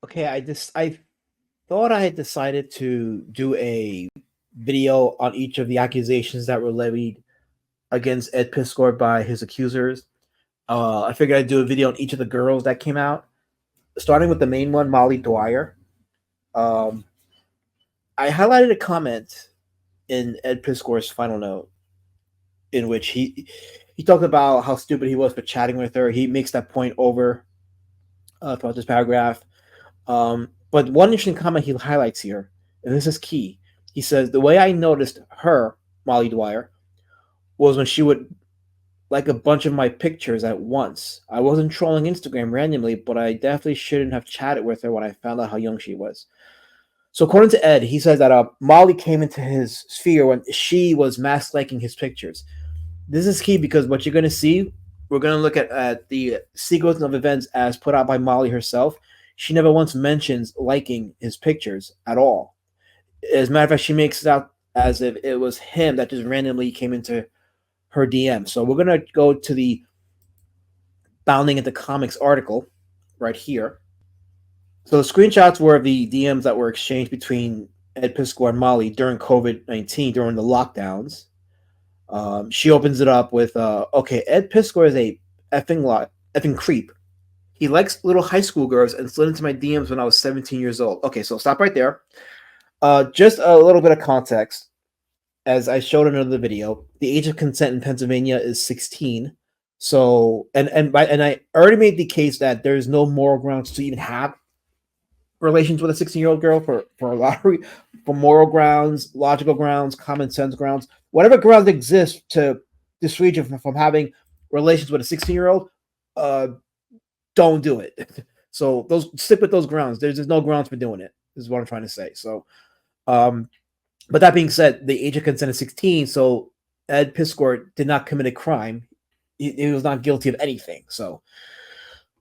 Okay, I thought I had decided to do a video on each of the accusations that were levied against Ed Piskor by his accusers. I figured I'd do a video on each of the girls that came out, starting with the main one, Molly Dwyer. Um, I highlighted a comment in Ed Piskor's final note in which he talked about how stupid he was for chatting with her. He makes that point over throughout this paragraph. But one interesting comment he highlights here, and this is key. He says, the way I noticed her, Molly Dwyer, was when she would like a bunch of my pictures at once. I wasn't trolling Instagram randomly, but I definitely shouldn't have chatted with her when I found out how young she was. So according to Ed, he says that Molly came into his sphere when she was mass liking his pictures. This is key because what you're going to see, we're going to look at the sequence of events as put out by Molly herself. She never once mentions liking his pictures at all. As a matter of fact, she makes it out as if it was him that just randomly came into her DM. So we're going to go to the Bounding into Comics article right here. So the screenshots were of the DMs that were exchanged between Ed Piskor and Molly during COVID-19, during the lockdowns. She opens it up with, okay, Ed Piskor is a effing creep. He likes little high school girls and slid into my DMs when I was 17 years old. Okay, so stop right there. Just a little bit of context. As I showed in another video, the age of consent in Pennsylvania is 16. So, and I already made the case that there's no moral grounds to even have relations with a 16-year-old girl for a lottery, for moral grounds, logical grounds, common sense grounds, whatever grounds exist to dissuade you from having relations with a 16-year-old. Don't do it. So those stick with those grounds. There's no grounds for doing it. Is what I'm trying to say. So, but that being said, the age of consent is 16. So Ed Piskor did not commit a crime. He was not guilty of anything. So,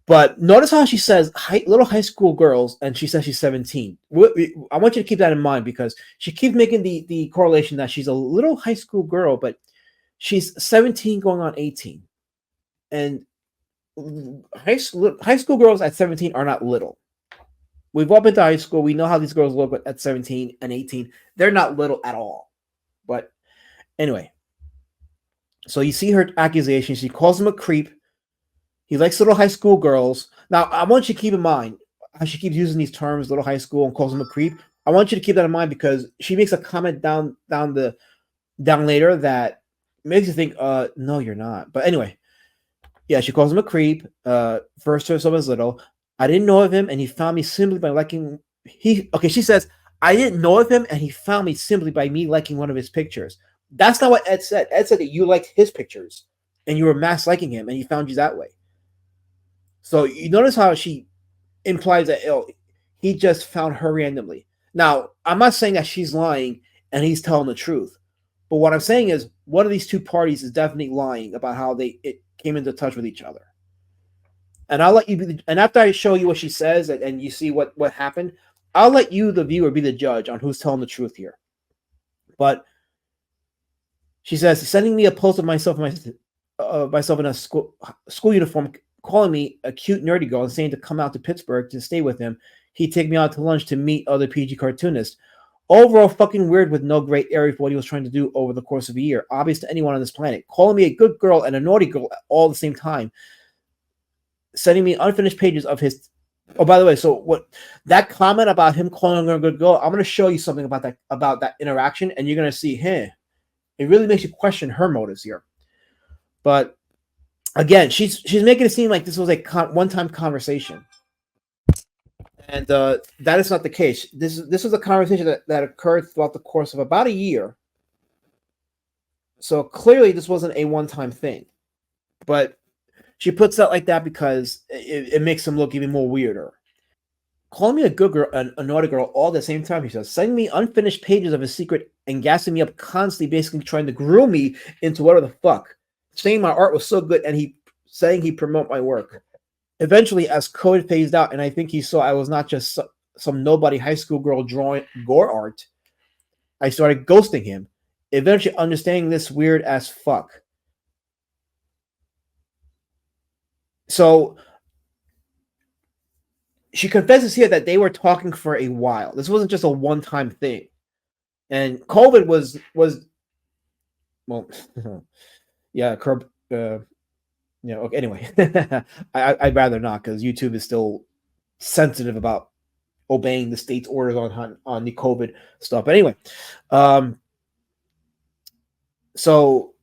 but notice how she says little high school girls, and she says she's 17. I want you to keep that in mind because she keeps making the correlation that she's a little high school girl, but she's 17 going on 18, and high school girls at 17 are not little. We've all been to high school. We know how these girls look at 17 and 18. They're not little at all. But anyway, so you see her accusation. She calls him a creep. He likes little high school girls. Now, I want you to keep in mind how she keeps using these terms, little high school, and calls him a creep. I want you to keep that in mind because she makes a comment down later that makes you think, no, you're not. But anyway, yeah, she calls him a creep. First to herself as little. I didn't know of him, and he found me simply by liking. She says, I didn't know of him, and he found me simply by me liking one of his pictures. That's not what Ed said. Ed said that you liked his pictures, and you were mass liking him, and he found you that way. So you notice how she implies that he just found her randomly. Now, I'm not saying that she's lying and he's telling the truth, but what I'm saying is one of these two parties is definitely lying about how it came into touch with each other. And I'll let you and after I show you what she says and you see what happened, I'll let you, the viewer, be the judge on who's telling the truth here. But she says, sending me a post of myself in a school uniform, calling me a cute nerdy girl and saying to come out to Pittsburgh to stay with him. He'd take me out to lunch to meet other PG cartoonists. Overall fucking weird with no great area for what he was trying to do over the course of a year. Obvious to anyone on this planet. Calling me a good girl and a naughty girl all at the same time. Sending me unfinished pages of his... Oh, by the way, so what that comment about him calling her a good girl, I'm going to show you something about that interaction, and you're going to see, it really makes you question her motives here. But again, she's making it seem like this was a one-time conversation, and that is not the case. This was a conversation that occurred throughout the course of about a year. So clearly, this wasn't a one-time thing. But she puts that like that because it makes him look even more weirder. Calling me a good girl and a naughty girl all at the same time, he says, sending me unfinished pages of his secret and gassing me up constantly, basically trying to groom me into whatever the fuck. Saying my art was so good and saying he'd promote my work. Eventually, as COVID phased out, and I think he saw I was not just some nobody high school girl drawing gore art, I started ghosting him, eventually understanding this weird as fuck. So she confesses here that they were talking for a while. This wasn't just a one-time thing. And COVID was well, yeah, curb. Okay, anyway, I'd rather not because YouTube is still sensitive about obeying the state's orders on the COVID stuff. But anyway, um, so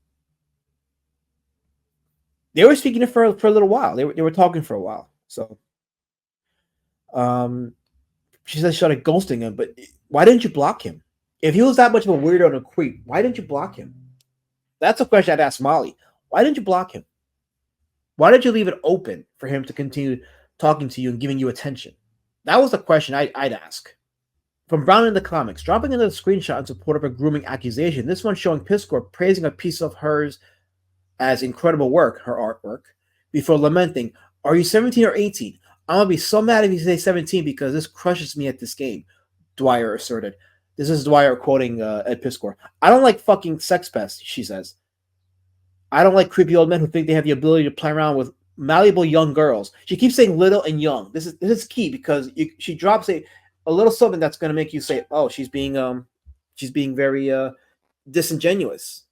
they were speaking for a little while. They were talking for a while. So, she said she started ghosting him. But why didn't you block him? If he was that much of a weirdo and a creep, why didn't you block him? That's a question I'd ask Molly. Why didn't you block him? Why did you leave it open for him to continue talking to you and giving you attention? That was the question I'd ask. From Brown in the comics, dropping another screenshot in support of a grooming accusation, this one showing Piskor praising a piece of hers as incredible work, her artwork, before lamenting, "Are you 17 or 18? I'm going to be so mad if you say 17 because this crushes me at this game," Dwyer asserted. This is Dwyer quoting Ed Piskor. "I don't like fucking sex pests," she says. "I don't like creepy old men who think they have the ability to play around with malleable young girls." She keeps saying little and young. This is key because she drops a little something that's going to make you say, "Oh, she's being very disingenuous."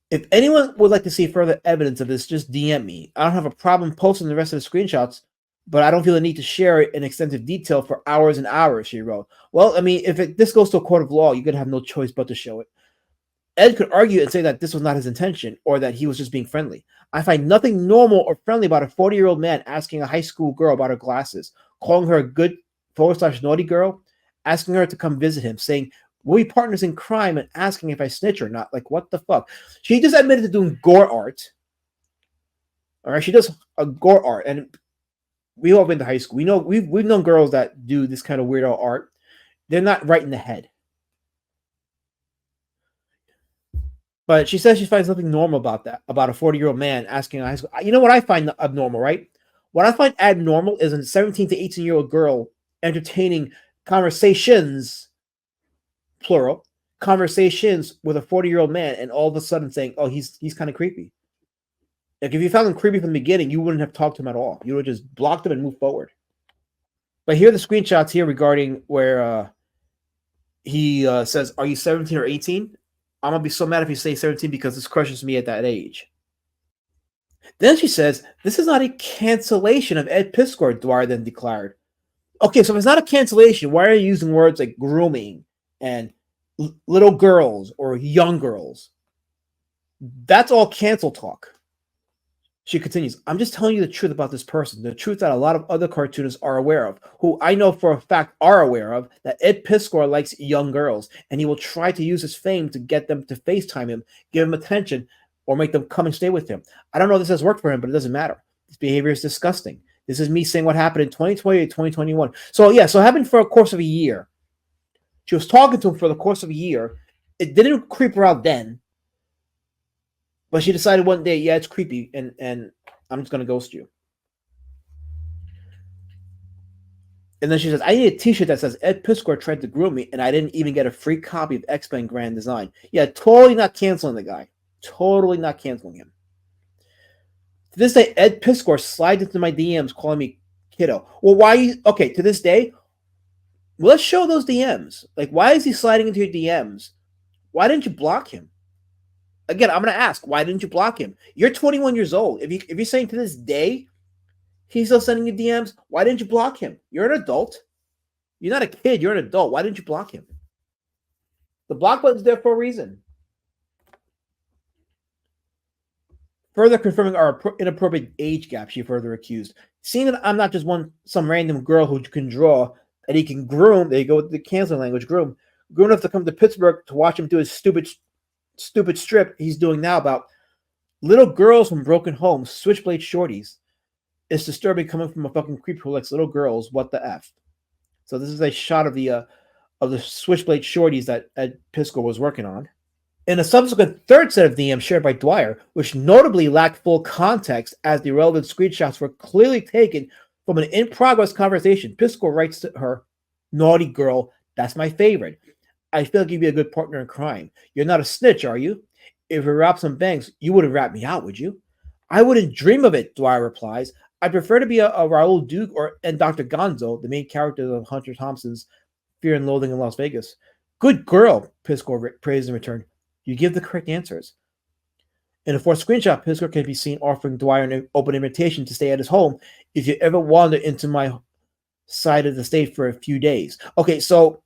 If anyone would like to see further evidence of this, just DM me. I don't have a problem posting the rest of the screenshots, but I don't feel the need to share it in extensive detail for hours and hours, she wrote. Well, I mean, if this goes to a court of law, you're going to have no choice but to show it. Ed could argue and say that this was not his intention or that he was just being friendly. I find nothing normal or friendly about a 40-year-old man asking a high school girl about her glasses, calling her a good /naughty girl, asking her to come visit him, saying, "We'll be partners in crime," and asking if I snitch or not. Like, what the fuck? She just admitted to doing gore art. All right, she does a gore art, and we all been to high school. We know we've known girls that do this kind of weirdo art. They're not right in the head. But she says she finds nothing normal about that, about a 40-year-old man asking a high school. You know what I find abnormal, right? What I find abnormal is a 17 to 18-year-old girl entertaining conversations, plural, conversations with a 40-year-old man, and all of a sudden saying, "Oh, he's kind of creepy." Like, if you found him creepy from the beginning, you wouldn't have talked to him at all. You would have just blocked him and moved forward. But here are the screenshots here regarding where he says, "Are you 17 or 18? I'm going to be so mad if you say 17 because this crushes me at that age." Then she says, "This is not a cancellation of Ed Piskor," Dwyer then declared. Okay, so if it's not a cancellation, why are you using words like grooming and little girls or young girls? That's all cancel talk. She continues, "I'm just telling you the truth about this person, the truth that a lot of other cartoonists are aware of, who I know for a fact are aware of, that Ed Piskor likes young girls, and he will try to use his fame to get them to FaceTime him, give him attention, or make them come and stay with him. I don't know if this has worked for him, but it doesn't matter. This behavior is disgusting. This is me saying what happened in 2020 to 2021. So yeah, so it happened for a course of a year. She was talking to him for the course of a year. It didn't creep her out then. But she decided one day, yeah, it's creepy, and I'm just going to ghost you. And then she says, "I need a t-shirt that says Ed Piskor tried to groom me, and I didn't even get a free copy of X-Men Grand Design." Yeah, totally not canceling the guy. Totally not canceling him. To this day, Ed Piskor slides into my DMs calling me kiddo. Well, why? Okay, to this day, let's show those DMs. Like, why is he sliding into your DMs? Why didn't you block him? Again, I'm going to ask, why didn't you block him? You're 21 years old. If you're saying to this day he's still sending you DMs, why didn't you block him? You're an adult. You're not a kid. You're an adult. Why didn't you block him? The block button's there for a reason. Further confirming our inappropriate age gap, she further accused. Seeing that I'm not just some random girl who can draw, and he can groom, there you go with the canceling language, groom enough to come to Pittsburgh to watch him do his stupid strip he's doing now about little girls from broken homes, switchblade shorties. It's disturbing coming from a fucking creep who likes little girls. What the F? So this is a shot of the switchblade shorties that Ed Piskor was working on. In a subsequent third set of DMs shared by Dwyer, which notably lacked full context as the relevant screenshots were clearly taken from an in-progress conversation, Piskor writes to her, "Naughty girl, that's my favorite. I feel like you'd be a good partner in crime. You're not a snitch, are you? If we rap some banks, you wouldn't rat me out, would you?" "I wouldn't dream of it," Dwyer replies. I prefer to be a Raul Duke and Dr. Gonzo, the main characters of Hunter Thompson's Fear and Loathing in Las Vegas. Good girl, Piskor praised in return. You give the correct answers. In a fourth screenshot, Piskor can be seen offering Dwyer an open invitation to stay at his home if you ever wander into my side of the state for a few days. Okay, so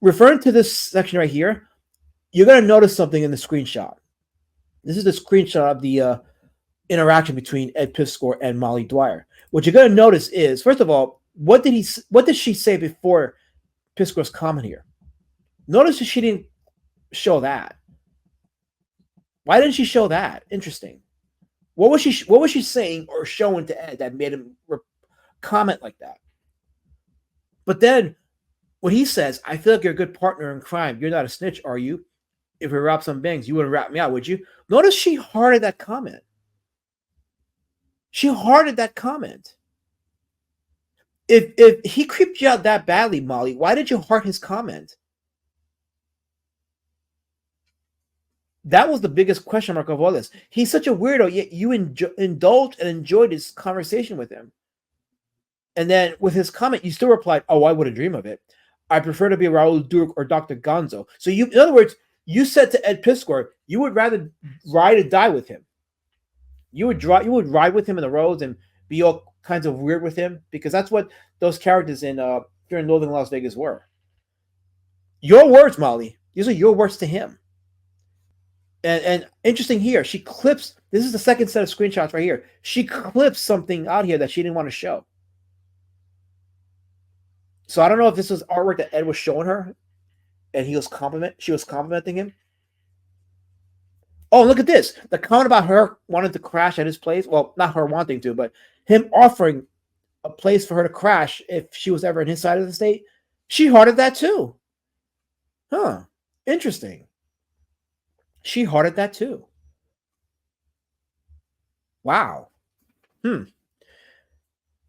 referring to this section right here, you're going to notice something in the screenshot. This is the screenshot of the interaction between Ed Piskor and Molly Dwyer. What you're going to notice is, first of all, what did she say before Piskor's comment here? Notice that she didn't show that. Why didn't she show that? Interesting. What was she saying or showing to Ed that made him comment like that? But then when he says, I feel like you're a good partner in crime. You're not a snitch, are you? If we wrap some bangs, you wouldn't rat me out, would you? Notice she hearted that comment. She hearted that comment. If he creeped you out that badly, Molly, why did you heart his comment? That was the biggest question mark of all this. He's such a weirdo, yet you indulged and enjoyed his conversation with him. And then with his comment, you still replied, oh, I wouldn't dream of it. I prefer to be Raul Duke or Dr. Gonzo. So you, in other words, you said to Ed Piskor, you would rather ride or die with him. You would ride with him in the roads and be all kinds of weird with him, because that's what those characters in Fear and Loathing in Las Vegas were. Your words, Molly. These are your words to him. And interesting here, she clips. This is the second set of screenshots right here. She clips something out here that she didn't want to show. So I don't know if this was artwork that Ed was showing her, and she was complimenting him. Oh, look at this. The comment about her wanting to crash at his place. Well, not her wanting to, but him offering a place for her to crash if she was ever in his side of the state. She hearted that too. Huh. Interesting. She hearted that too. Wow.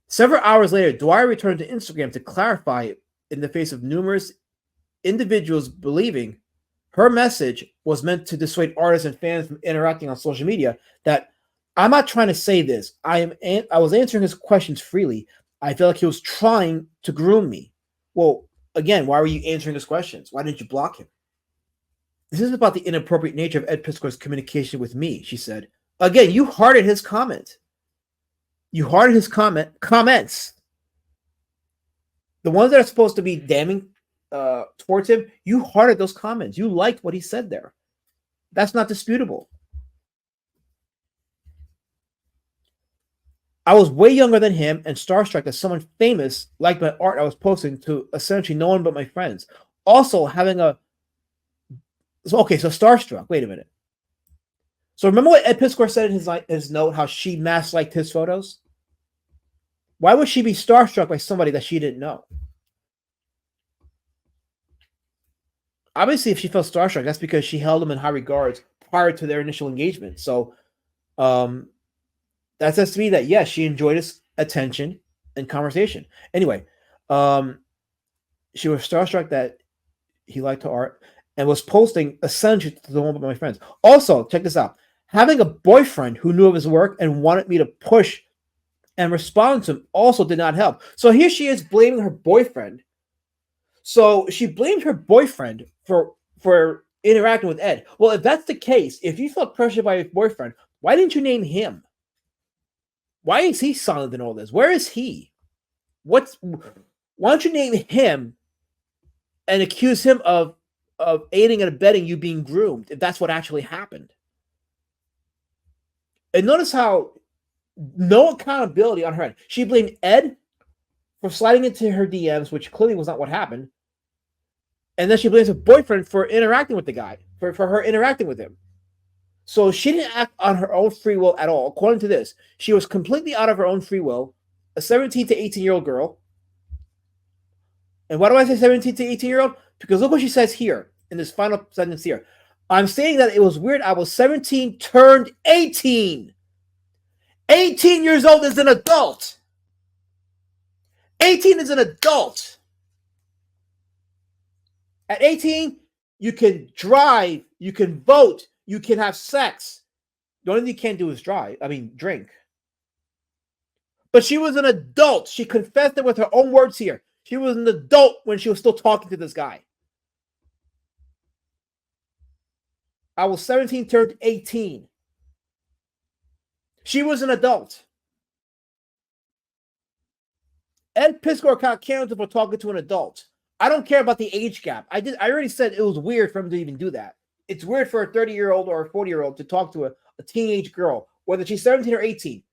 Several hours later, Dwyer returned to Instagram to clarify, in the face of numerous individuals believing her message was meant to dissuade artists and fans from interacting on social media, that I'm not trying to say this. I was answering his questions freely. I felt like he was trying to groom me. Well, again, why were you answering his questions? Why didn't you block him? This is about the inappropriate nature of Ed Piskor's communication with me, she said. Again, you hearted his comment. You hearted his comments. The ones that are supposed to be damning towards him, you hearted those comments. You liked what he said there. That's not disputable. I was way younger than him and starstruck that someone famous liked my art I was posting to essentially no one but my friends. Also having a... So starstruck. Wait a minute. So remember what Ed Piskor said in his note, how she mass liked his photos? Why would she be starstruck by somebody that she didn't know? Obviously, if she felt starstruck, that's because she held him in high regards prior to their initial engagement. So that says to me that, yes, she enjoyed his attention and conversation. Anyway, she was starstruck that he liked her art and was posting essentially to the one of my friends. Also, check this out. Having a boyfriend who knew of his work and wanted me to push and respond to him also did not help. So here she is blaming her boyfriend. So she blamed her boyfriend for interacting with Ed. Well, if that's the case, if you felt pressured by your boyfriend, why didn't you name him? Why is he silent in all this? Where is he? Why don't you name him and accuse him of aiding and abetting you being groomed, if that's what actually happened? And notice how no accountability on her end. She blamed Ed for sliding into her DMs, which clearly was not what happened. And then she blames her boyfriend for interacting with the guy, for her interacting with him. So she didn't act on her own free will at all. According to this, she was completely out of her own free will, a 17 to 18-year-old girl. And why do I say 17 to 18-year-old? Because look what she says here in this final sentence here. I'm saying that it was weird. I was 17 turned 18. 18 years old is an adult. 18 is an adult. At 18, you can drive, you can vote, you can have sex. The only thing you can't do is drink. But she was an adult. She confessed it with her own words here. She was an adult when she was still talking to this guy. I was 17, turned 18. She was an adult. Ed Piskor got canceled for talking to an adult. I don't care about the age gap. I already said it was weird for him to even do that. It's weird for a 30-year-old or a 40-year-old to talk to a teenage girl, whether she's 17 or 18.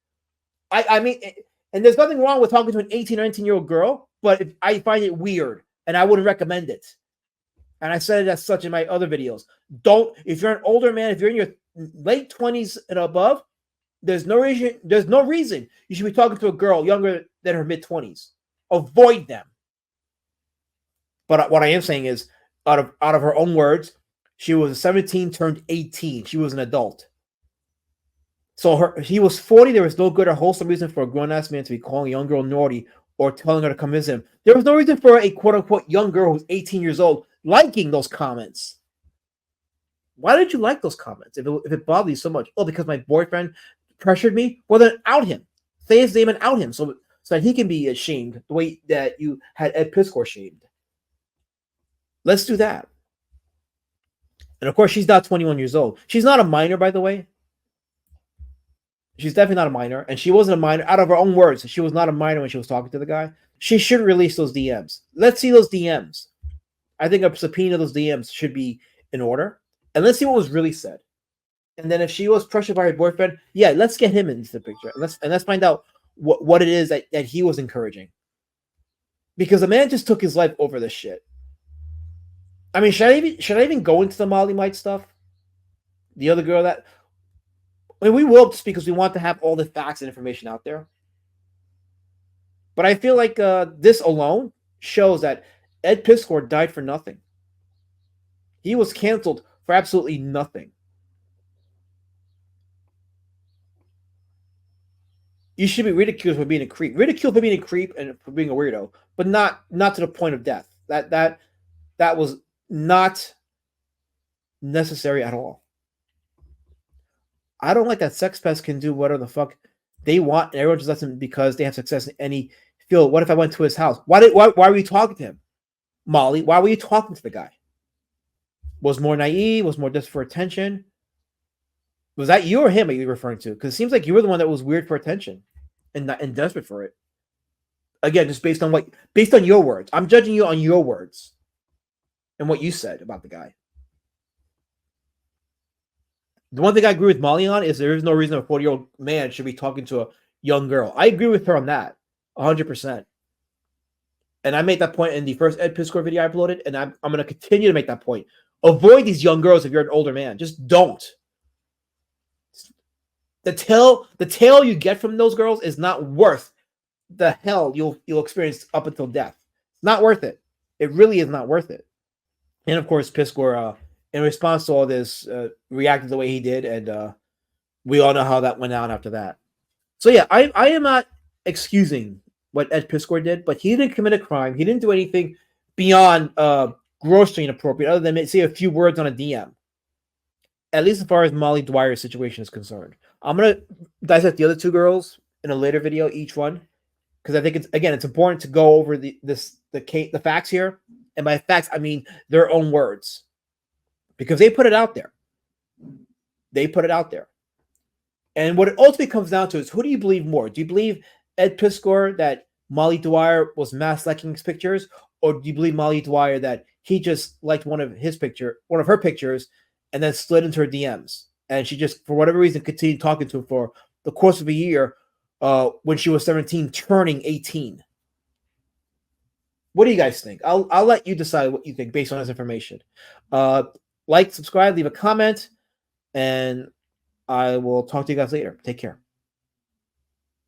I mean, and there's nothing wrong with talking to an 18 or 19-year-old girl, but I find it weird, and I wouldn't recommend it. And I said it as such in my other videos. If you're an older man, if you're in your late 20s and above, there's no reason you should be talking to a girl younger than her mid-20s. Avoid them. But what I am saying is, out of her own words, she was 17, turned 18. She was an adult. So he was 40. There was no good or wholesome reason for a grown-ass man to be calling a young girl naughty or telling her to come visit him. There was no reason for a quote-unquote young girl who's 18 years old liking those comments. Why did you like those comments if it bothered you so much? Oh, because my boyfriend pressured me? Well, then out him. Say his name and out him so that he can be ashamed the way that you had Ed Piskor shamed. Let's do that. And of course, she's not 21 years old. She's not a minor, by the way. She's definitely not a minor. And she wasn't a minor. Out of her own words, she was not a minor when she was talking to the guy. She should release those DMs. Let's see those DMs. I think a subpoena of those DMs should be in order. And let's see what was really said. And then if she was pressured by her boyfriend, yeah, let's get him into the picture. Let's find out what it is that he was encouraging. Because the man just took his life over this shit. I mean, should I even go into the Molly Mite stuff? The other girl that... I mean, we will just because we want to have all the facts and information out there. But I feel like this alone shows that Ed Piskor died for nothing. He was canceled for absolutely nothing. You should be ridiculed for being a creep. Ridiculed for being a creep and for being a weirdo, but not to the point of death. That was not necessary at all. I don't like that sex pests can do whatever the fuck they want, and everyone just lets them because they have success in any field. What if I went to his house? Why were you talking to him? Molly, why were you talking to the guy? Was more naive? Was more desperate for attention? Was that you or him are you referring to? Because it seems like you were the one that was weird for attention and desperate for it. Again, just based on your words. I'm judging you on your words and what you said about the guy. The one thing I agree with Molly on is there is no reason a 40-year-old man should be talking to a young girl. I agree with her on that, 100%. And I made that point in the first Ed Piskor video I uploaded, and I'm going to continue to make that point. Avoid these young girls if you're an older man. Just don't. The tail you get from those girls is not worth the hell you'll experience up until death. It's not worth it. It really is not worth it. And of course, Piskor, in response to all this, reacted the way he did, and we all know how that went down after that. So yeah, I am not excusing what Ed Piskor did, but he didn't commit a crime. He didn't do anything beyond grossly inappropriate, other than say a few words on a DM. At least as far as Molly Dwyer's situation is concerned. I'm gonna dissect the other two girls in a later video, each one, because I think it's important to go over the facts here, and by facts I mean their own words, because they put it out there. They put it out there, and what it ultimately comes down to is who do you believe more? Do you believe Ed Piskor that Molly Dwyer was mass liking his pictures, or do you believe Molly Dwyer that he just liked one of her pictures, and then slid into her DMs, and she just, for whatever reason, continued talking to him for the course of a year when she was 17, turning 18? What do you guys think? I'll let you decide what you think based on this information. Like, subscribe, leave a comment, and I will talk to you guys later. Take care.